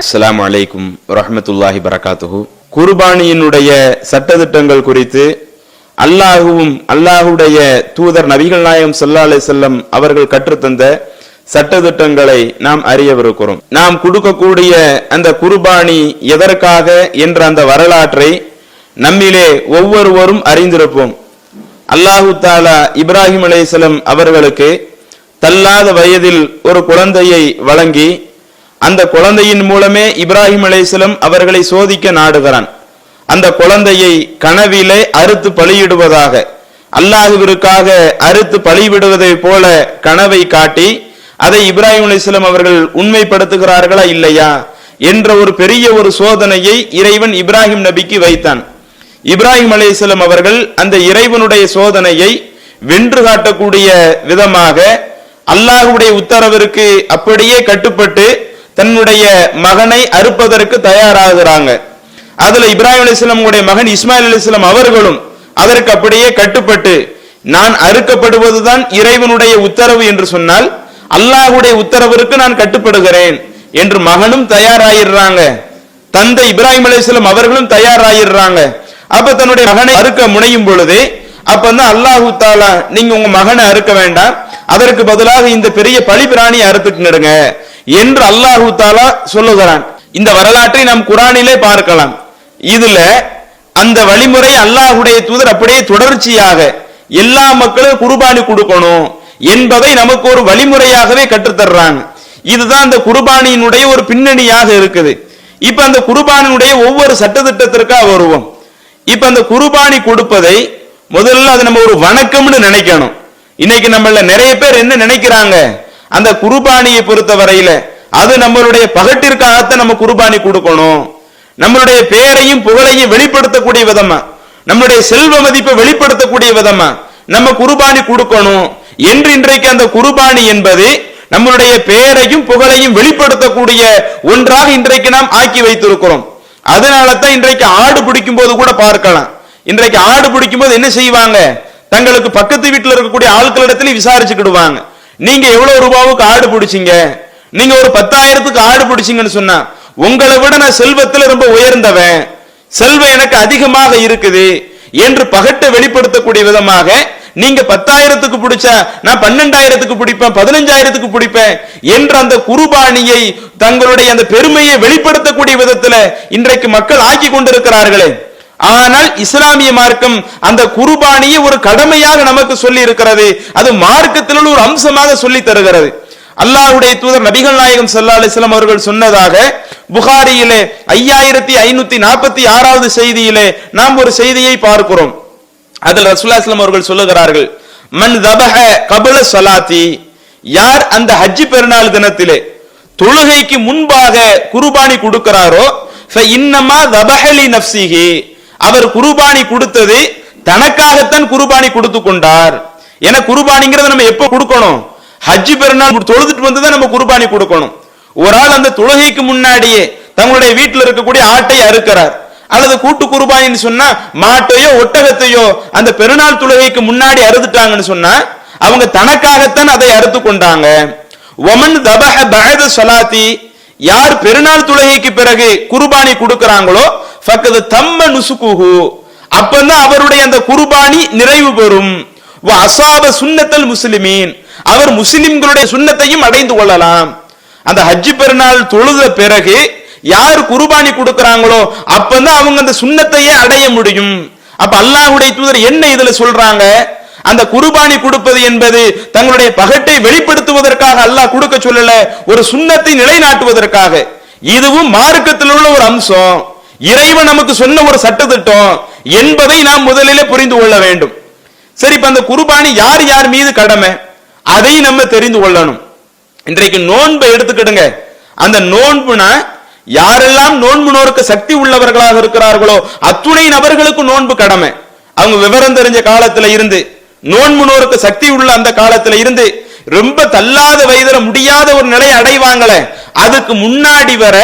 அஸ்ஸலாமு அலைக்கும் வரஹ்மத்துல்லாஹி பரகாத்துஹு. குர்பானியினுடைய சட்டதிட்டங்கள் குறித்து அல்லாஹுவும் அல்லாஹுடைய தூதர் நபிகள் நாயகம் ஸல்லல்லாஹு அலைஹி வஸல்லம் அவர்கள் கற்றுத்தந்த சட்டதிட்டங்களை நாம் அறியவிருக்கிறோம். நாம் கொடுக்கக்கூடிய அந்த குர்பானி எதற்காக என்ற அந்த வரலாற்றை நம்மிலே ஒவ்வொருவரும் அறிந்திருப்போம். அல்லாஹு தாலா இப்ராஹிம் அலைஹிஸ்ஸலாம் அவர்களுக்கு தள்ளாத வயதில் ஒரு குழந்தையை வழங்கி அந்த குழந்தையின் மூலமே இப்ராஹிம் அலைஹிஸ்ஸலாம் அவர்களை சோதிக்க நாடுகிறான். அந்த குழந்தையை கனவிலே அறுத்து பலியிடுவதாக, அல்லாஹ்விற்காக அறுத்து பலியிடுவதை போல கனவை காட்டி அதை இப்ராஹிம் அலைஹிஸ்ஸலாம் அவர்கள் உண்மைப்படுத்துகிறார்களா இல்லையா என்ற ஒரு பெரிய ஒரு சோதனையை இறைவன் இப்ராஹிம் நபிக்கு வைத்தான். இப்ராஹிம் அலைஹிஸ்ஸலாம் அவர்கள் அந்த இறைவனுடைய சோதனையை வென்று காட்டக்கூடிய விதமாக அல்லாஹ்வுடைய உத்தரவிற்கு அப்படியே கட்டுப்பட்டு தன்னுடைய மகனை அறுப்பதற்கு தயாராகிறாங்க. அதுல இப்ராஹிம் அலைஹிஸ்ஸலாம் மகன் இஸ்மாயில் அலைஹிஸ்ஸலாம் அவர்களும் அதற்கு அப்படியே கட்டுப்பட்டு, நான் அறுக்கப்படுவதுதான் இறைவனுடைய உத்தரவு என்று சொன்னால் அல்லாஹ்வுடைய உத்தரவிற்கு நான் கட்டுப்படுகிறேன் என்று மகனும் தயாராயிடுறாங்க. தந்தை இப்ராஹிம் அலைஹிஸ்ஸலாம் அவர்களும் தயாராயிடுறாங்க. அப்ப தன்னுடைய மகனை அறுக்க முனையும் பொழுது அப்ப அல்லாஹு தாலா, நீங்க உங்க மகனை அறுக்க வேண்டாம், அதற்கு பதிலாக இந்த பெரிய பலிபிராணி அறுத்துட்டுங்க என்று அல்லாஹு தாலா சொல்லுகிறான். இந்த வரலாற்றை நாம் குர்ஆனிலே பார்க்கலாம். இதுல அந்த வழிமுறை அல்லாஹ்வுடைய தூதர் அப்படியே தொடர்ச்சியாக எல்லா மக்களும் குர்பானி கொடுக்கணும் என்பதை நமக்கு ஒரு வழிமுறையாகவே கற்றுத்தர்றாங்க. இதுதான் அந்த குர்பானியினுடைய ஒரு பின்னணியாக இருக்குது. இப்ப அந்த குர்பானினுடைய ஒவ்வொரு சட்டத்திட்டத்திற்காக வருவோம். இப்ப அந்த குர்பானி கொடுப்பதை முதல்ல அது நம்ம ஒரு வணக்கம்னு நினைக்கணும். இன்னைக்கு நம்மள நிறைய பேர் என்ன நினைக்கிறாங்க, அந்த குர்பானியை பொறுத்த வரையில அது நம்மளுடைய பகட்டிற்காகத்தான் நம்ம குர்பானி கொடுக்கணும், நம்மளுடைய பேரையும் புகழையும் வெளிப்படுத்தக்கூடிய விதமா, நம்மளுடைய செல்வ மதிப்பை வெளிப்படுத்தக்கூடிய விதமா நம்ம குர்பானி கொடுக்கணும் என்று இன்றைக்கு அந்த குர்பானி என்பது நம்மளுடைய பேரையும் புகழையும் வெளிப்படுத்தக்கூடிய ஒன்றாக இன்றைக்கு நாம் ஆக்கி வைத்திருக்கிறோம். அதனால தான் இன்றைக்கு ஆடு பிடிக்கும் போது கூட பார்க்கலாம். இன்றைக்கு ஆடு பிடிக்கும் போது என்ன செய்வாங்க, தங்களுக்கு பக்கத்து வீட்டில் இருக்கக்கூடிய ஆட்களிடத்துல விசாரிச்சுக்கிடுவாங்க, நீங்க எவ்வளவு ரூபாவுக்கு ஆடு பிடிச்சீங்க, நீங்க ஒரு 10,000க்கு ஆடு பிடிச்சீங்கன்னு சொன்னா உங்களை விட நான் செல்வத்தில் ரொம்ப உயர்ந்தவன், செல்வம் எனக்கு அதிகமாக இருக்குது என்று பகட்டை வெளிப்படுத்தக்கூடிய விதமாக நீங்க 10,000க்கு பிடிச்சா நான் 12,000க்கு பிடிப்பேன், 15,000க்கு பிடிப்பேன் என்ற அந்த குர்பானியை தங்களுடைய அந்த பெருமையை வெளிப்படுத்தக்கூடிய விதத்துல இன்றைக்கு மக்கள் ஆக்கி கொண்டிருக்கிறார்களே. ஆனால் இஸ்லாமிய மார்க்கம் அந்த குர்பானியை ஒரு கடமையாக நமக்கு சொல்லி இருக்கிறது. அது மார்க்கத்தில் ஒரு அம்சமாக சொல்லி தருகிறது. அல்லாஹ்வுடைய தூதர் நபிகள் நாயகம் ஸல்லல்லாஹு அலைஹி வஸல்லம் அவர்கள் சொன்னதாக புகாரியிலே 5546வது செய்தியிலே நாம் ஒரு செய்தியை பார்க்கிறோம். அதில் ரசூலுல்லாஹி ஸல்லல்லாஹு அலைஹி வஸல்லம் அவர்கள் சொல்லுகிறார்கள், மன் தபஹ கபல ஸலாத்தி, யார் அந்த ஹஜ் பெருநாள் தினத்திலே தொழுகைக்கு முன்பாக குர்பானி கொடுக்கிறாரோ ஃப இன்னமா தபஹ லி நஃப்ஸிஹி, அவர் குர்பானி கொடுத்தது தனக்காகத்தான் குர்பானி கொடுத்து கொண்டார். ஏன்னா குர்பானிங்கிறத நம்ம எப்ப கொடுக்கணும், ஹஜ் பெருநாள் தொழுதுட்டு வந்து தான் நம்ம குர்பானி கொடுக்கணும். ஒரு ஆள் அந்த தொழுகைக்கு முன்னாடியே தங்களுடைய வீட்டில் இருக்கக்கூடிய ஆட்டை அறுக்கிறார், அல்லது கூட்டு குர்பானின்னு சொன்னா மாட்டையோ ஒட்டகத்தையோ அந்த பெருநாள் தொழுகைக்கு முன்னாடி அறுத்துட்டாங்கன்னு சொன்னா அவங்க தனக்காகத்தான் அதை அறுத்து கொண்டாங்க. ஒமன் தபஹ பஅத ஸலாத்தி, யார் பெருநாள் தொழுகைக்கு பிறகு குர்பானி கொடுக்கறாங்களோ ஃபக்கது தம்ம நுசுகுஹு, அப்பதான் அவருடைய அந்த குர்பானி நிறைவு பெறும். வ அஸாப சுன்னத்தல் முஸ்லிமீன், அவர் முஸ்லிம்களுடைய சுன்னத்தையும் அடைந்து கொள்ளலாம். அந்த ஹஜ் பெருநாள் தொழுத பிறகு யார் குர்பானி கொடுக்கறாங்களோ அப்பதான் அவங்க அந்த சுன்னத்தையே அடைய முடியும். அப்ப அல்லாஹ்வுடைய தூதர் என்ன இதுல சொல்றாங்க, அந்த குர்பானி கொடுப்பது என்பது தங்களுடைய பகட்டை வெளிப்படுத்துவதற்காக அல்லாஹ் கொடுக்க சொல்லல, ஒரு சுன்னத்தை நிலைநாட்டுவதற்காக. இதுவும் மார்க்கத்தில் உள்ள ஒரு அம்சம், இறைவன் நமக்கு சொன்ன ஒரு சட்டத்திட்டம் என்பதை நாம் முதலிலே புரிந்து கொள்ள வேண்டும். சரி, இப்ப அந்த குர்பானி யார் யார் மீது கடமை அதை நம்ம தெரிந்து கொள்ளணும். இன்றைக்கு நோன்பை எடுத்துக்கிடுங்க. அந்த நோன்புனா யாரெல்லாம் நோன்பு நோக்க சக்தி உள்ளவர்களாக இருக்கிறார்களோ அத்துணை நபர்களுக்கு நோன்பு கடமை. அவங்க விவரம் தெரிஞ்ச காலத்துல இருந்து, நோன்பு நோக்க சக்தி உள்ள அந்த காலத்துல இருந்து, ரொம்ப தள்ளாத வயதுல முடியாத ஒரு நிலையை அடைவாங்களே அதுக்கு முன்னாடி வர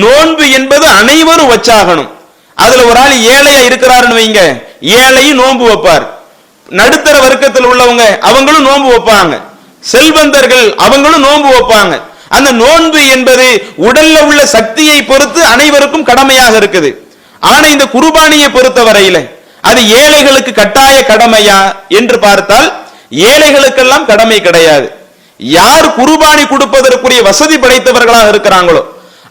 நோன்பு என்பது அனைவரும் வச்சாகணும். அதுல ஒரு ஆள் ஏழையா இருக்கிறாருன்னு வைங்க, ஏழையும் நோன்பு வைப்பார். நடுத்தர வர்க்கத்தில் உள்ளவங்க அவங்களும் நோன்பு வைப்பாங்க. செல்வந்தர்கள் அவங்களும் நோன்பு வைப்பாங்க. அந்த நோன்பு என்பது உடல்ல உள்ள சக்தியை பொறுத்து அனைவருக்கும் கடமையாக இருக்குது. ஆனா இந்த குர்பானியை பொறுத்தவரையில அது ஏழைகளுக்கு கட்டாய கடமையா என்று பார்த்தால் ஏழைகளுக்கெல்லாம் கடமை கிடையாது. யார் குர்பானி கொடுப்பதற்குரிய வசதி படைத்தவர்களாக இருக்கிறாங்களோ,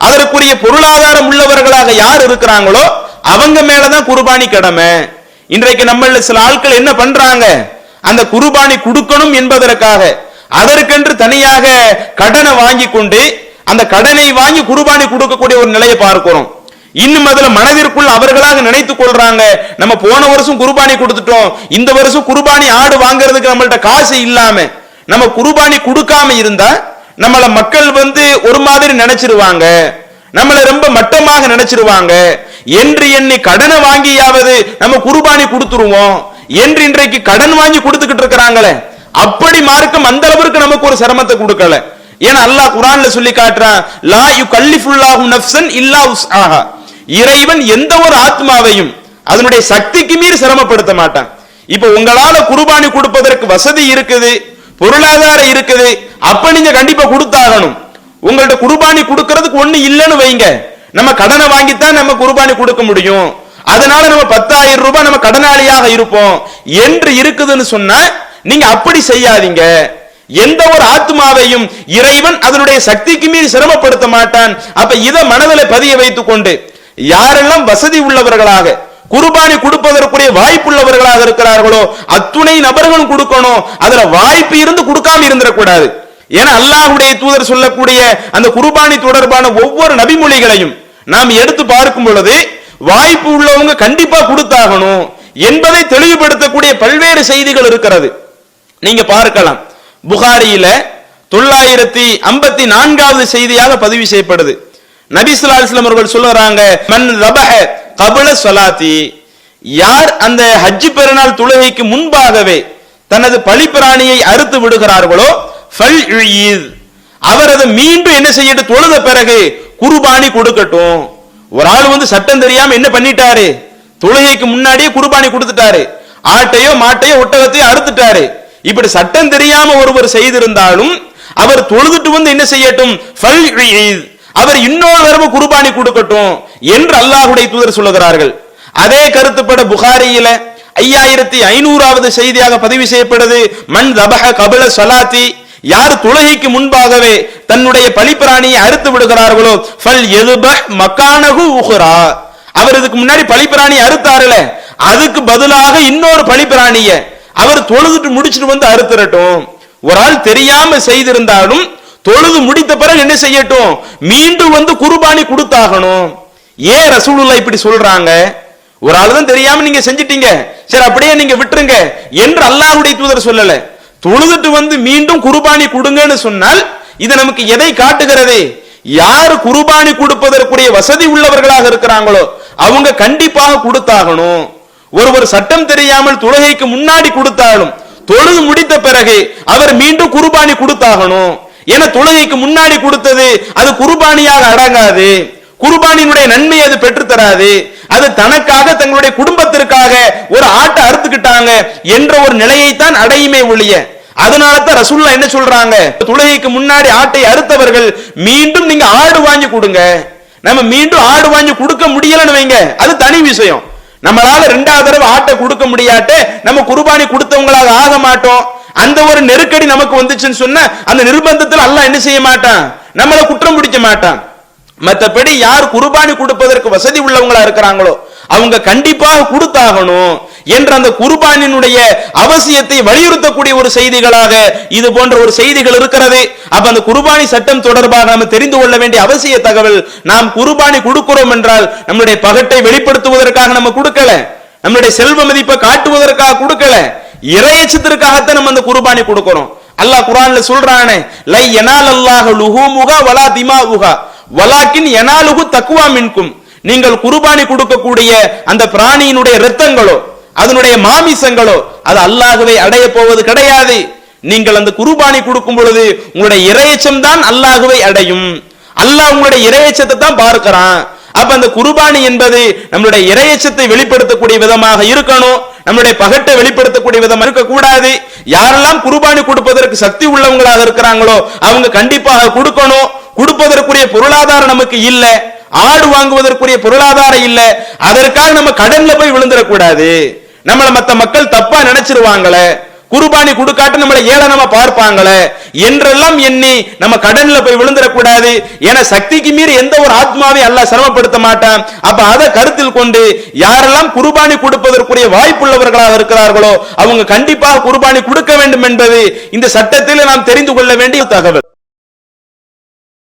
அதற்குரிய பொருளாதாரம் உள்ளவர்களாக யார் இருக்கிறாங்களோ அவங்க மேலதான் குர்பானி கடமை. இன்றைக்கு நம்மள சில ஆட்கள் என்ன பண்றாங்க, அந்த குர்பானி கொடுக்கணும் என்பதற்காக அதற்கென்று தனியாக கடனை வாங்கி கொண்டு அந்த கடனை வாங்கி குர்பானி கொடுக்கக்கூடிய ஒரு நிலையை பார்க்கிறோம். இன்னும் அதுல மனதிற்குள் அவர்களாக நினைத்துக் கொள்றாங்க, நம்ம போன வருஷம் குர்பானி கொடுத்துட்டோம், இந்த வருஷம் குர்பானி ஆடு வாங்குறதுக்கு நம்மள்ட்ட காசு இல்லாம நம்ம குர்பானி கொடுக்காம இருந்தா நம்மள மக்கள் ஒரு மாதிரி நினைச்சிருவாங்க, நம்மள ரொம்ப மட்டமாக நினைச்சிருவாங்க என்று எண்ணி கடனை வாங்கியாவது நம்ம குர்பானி கொடுத்துருவோம் என்று இன்றைக்கு கடன் வாங்கி கொடுத்துக்கிட்டு இருக்கிறாங்களே. அப்படி மார்க்கம் அந்த அளவுக்கு நமக்கு ஒரு சிரமத்தை கொடுக்கல. ஏன்னா அல்லாஹ் குர்ஆன்ல சொல்லி காட்டுறான், லா யுகல்லிஃபுல்லாஹு நஃப்ஸன் இல்லா உஸ்ஆஹா. இறைவன் எந்த ஒரு ஆத்மாவையும் அதனுடைய சக்திக்கு மீறி சிரமப்படுத்த மாட்டான். இப்ப உங்களால குர்பானி கொடுப்பதற்கு வசதி இருக்குது, பொருளாதாரம் இருக்குது, அப்ப நீங்க கண்டிப்பா கொடுத்தாகணும். உங்கள்ட்ட குர்பானி கொடுக்கிறதுக்கு ஒண்ணு இல்லைன்னு வைங்க, நம்ம கடனை வாங்கித்தான் நம்ம குர்பானி கொடுக்க முடியும், அதனால நம்ம 10,000 ரூபாய் நம்ம கடனாளியாக இருப்போம் என்று இருக்குதுன்னு சொன்னா நீங்க அப்படி செய்யாதீங்க. எந்த ஒரு ஆத்மாவையும் இறைவன் அதனுடைய சக்திக்கு மீறி சிரமப்படுத்த மாட்டான். அப்ப இதை மனதில் பதிய வைத்துக் கொண்டு யாரெல்லாம் வசதி உள்ளவர்களாக குர்பானி கொடுப்பதற்குரிய வாய்ப்புள்ளவர்களாக இருக்கிறார்களோ அத்துணை நபர்களும் கொடுக்கணும். அதுல வாய்ப்பு இருந்து கொடுக்காம இருந்துடக்கூடாது. ஏன்னா அல்லாஹ்வுடைய தூதர் சொல்லக்கூடிய அந்த குர்பானி தொடர்பான ஒவ்வொரு நபிமொழிகளையும் நாம் எடுத்து பார்க்கும் பொழுது வாய்ப்பு உள்ளவங்க கண்டிப்பா கொடுத்தாகணும் என்பதை தெளிவுபடுத்தக்கூடிய பல்வேறு செய்திகள் இருக்கிறது. நீங்க பார்க்கலாம், புகாரியில 954வது செய்தியாக பதிவு செய்யப்படுது. நபி ஸல்லல்லாஹு அலைஹி வஸல்லம் அவர்கள் சொல்றாங்க, மன் ذبح قبل ஸலாத்தி, யார் அந்த ஹஜ் பெருநாள் தொழுகைக்கு முன்பாகவே தனது பலிப்பிராணியை அறுத்து விடுகிறார்களோ ஃபல்யுஈத், அவர் அதை மீண்டும் என்ன செய்யட்டும், தொழுத பிறகு குர்பானி கொடுக்கட்டும். ஒரு ஆள் சட்டம் தெரியாம என்ன பண்ணிட்டாரு, தொழுகைக்கு முன்னாடியே குர்பானி கொடுத்துட்டாரு, ஆட்டையோ மாட்டையோ ஒட்டகத்தையோ அறுத்துட்டாரு. இப்படி சட்டம் தெரியாம ஒருவர் செய்திருந்தாலும் அவர் தொழுதுட்டு என்ன செய்யட்டும், ஃபல்யுஈத், அவர் இன்னொரு தடவை குர்பானி கொடுக்கட்டும் என்று அல்லாஹ்வுடைய தூதர் சொல்லுகிறார்கள். அதே கருத்துப்பட புகாரியில 5500வது செய்தியாக பதிவு செய்யப்படுது, மன் ذبح قبل ஸலாத்தி, யார் தொழுகைக்கு முன்பாகவே தன்னுடைய பலிப்பிராணியை அறுத்து விடுகிறார்களோ ஃபல் யذبح மகானஹு உக்ரா, அவர் இதுக்கு முன்னாடி பலிப்பிராணி அறுத்தாருல அதுக்கு பதிலாக இன்னொரு பலிப்பிராணியை அவர் தொழுதுட்டு முடிச்சுட்டு அறுத்துறட்டும். ஒரு ஆள் தெரியாம செய்திருந்தாலும் தொழுது முடித்த பிறகு என்ன செய்யட்டும், மீண்டும் குர்பானி கொடுத்தாகணும். ஏன் ரசூலுல்லாஹ் இப்படி சொல்றாங்க? ஒரு ஆள் தான் தெரியாம நீங்க செஞ்சிட்டீங்க, சரி அப்படியே நீங்க விட்டுருங்க என்று அல்லாஹ்வுடைய தூதர் சொல்லல. தொழுதுட்டு மீண்டும் குர்பானி கொடுங்கன்னு சொன்னால் இது நமக்கு எதை காட்டுகிறது? யார் குர்பானி கொடுப்பதற்குரிய வசதி உள்ளவர்களாக இருக்கிறாங்களோ அவங்க கண்டிப்பாக கொடுத்தாகணும். ஒருவர் சட்டம் தெரியாமல் தொழுகைக்கு முன்னாடி கொடுத்தாலும் தொழுது முடித்த பிறகு அவர் மீண்டும் குர்பானி கொடுத்தாகணும். ஏன்னா தொழுகைக்கு முன்னாடி கொடுத்தது அது குர்பானியாக அடங்காது, குர்பானியினுடைய நன்மை அது பெற்று தராது. அது தனக்காக தங்களுடைய குடும்பத்திற்காக ஒரு ஆட்டை அறுத்துக்கிட்டாங்க என்ற ஒரு நிலையை தான் அடையுமே ஒழிய. அதனால தான் ரசூலுல்லாஹ் என்ன சொல்றாங்க, தொழுகைக்கு முன்னாடி ஆட்டை அறுத்தவர்கள் மீண்டும் நீங்க ஆடு வாங்கி கொடுங்க. நம்ம மீண்டும் ஆடு வாங்கி கொடுக்க முடியலன்னு வைங்க, அது தனி விஷயம். நம்மளால 2வது தடவை ஆட்டை கொடுக்க முடியாட்ட நம்ம குர்பானி கொடுத்தவங்களாக ஆக மாட்டோம். அந்த ஒரு நெருக்கடி நமக்கு வந்துச்சுன்னு சொன்ன அந்த நிர்பந்தத்தில் அல்லாஹ் என்ன செய்ய மாட்டான், நம்மளை குற்றம் பிடிக்க மாட்டான். மற்றபடி யார் குர்பானி கொடுப்பதற்கு வசதி உள்ளவங்களா இருக்கிறாங்களோ அவங்க கண்டிப்பாக கொடுத்தாகணும் என்ற அந்த குர்பானினுடைய அவசியத்தை வலியுறுத்தக்கூடிய ஒரு செய்திகளாக இது போன்ற ஒரு செய்திகள் இருக்கிறது. அப்ப அந்த குர்பானி சட்டம் தொடர்பாக நம்ம தெரிந்து கொள்ள வேண்டிய அவசிய தகவல், நாம் குர்பானி கொடுக்கிறோம் என்றால் நம்முடைய பகட்டை வெளிப்படுத்துவதற்காக நம்ம கொடுக்கல, நம்முடைய செல்வ மதிப்பை காட்டுவதற்காக கொடுக்கல, இறையச்சத்திற்காகத்தான் நம்ம அந்த குர்பானி கொடுக்கிறோம். அல்லாஹ் குர்ஆன்ல சொல்றானே, லை யனாலல்லாஹு லுஹூமுஹா வலா திமாஉஹா வலாக்கின் யனாலுஹு தக்வா மின்கும், நீங்கள் குர்பானி கொடுக்கக்கூடிய அந்த பிராணியினுடைய இரத்தங்களோ அதனுடைய மாமிசங்களோ அது அல்லாஹ்வை அடைய போவது கிடையாது. நீங்கள் அந்த குர்பானி கொடுக்கும் பொழுது உங்களுடைய இறையச்சம் தான் அல்லாஹ்வை அடையும். அல்லாஹ் உங்களுடைய இறையச்சத்தை தான் பார்க்கிறான். அப்ப அந்த குர்பானி என்பது நம்மளுடைய இறையச்சத்தை வெளிப்படுத்தக்கூடிய விதமாக இருக்கணும். நம்முடைய பகட்டை வெளிப்படுத்தக்கூடிய விதம் இருக்கக்கூடாது. யாரெல்லாம் குர்பானி கொடுப்பதற்கு சக்தி உள்ளவங்களாக இருக்கிறாங்களோ அவங்க கண்டிப்பாக கொடுக்கணும். கொடுப்பதற்குரிய பொருளாதாரம் நமக்கு இல்ல, ஆடு வாங்குவதற்குரிய பொருளாதாரம் இல்ல, அதற்காக நம்ம கடன்ல போய் விழுந்துடக்கூடாது. நம்மள மத்த மக்கள் தப்பா நினைச்சிருவாங்களே, குர்பானி கொடுக்காட்டு நம்மளை ஏளனமா பார்ப்பாங்களே என்றெல்லாம் எண்ணி நம்ம கடன்ல போய் விழுந்துடக்கூடாது. என சக்திக்கு மீறி எந்த ஒரு ஆத்மாவை அல்லாஹ் சிரமப்படுத்த மாட்டான். அப்ப அதை கருத்தில் கொண்டு யாரெல்லாம் குர்பானி கொடுப்பதற்குரிய வாய்ப்புள்ளவர்களாக இருக்கிறார்களோ அவங்க கண்டிப்பாக குர்பானி கொடுக்க வேண்டும் என்பது இந்த சட்டத்தில் நாம் தெரிந்து கொள்ள வேண்டிய தகவல்.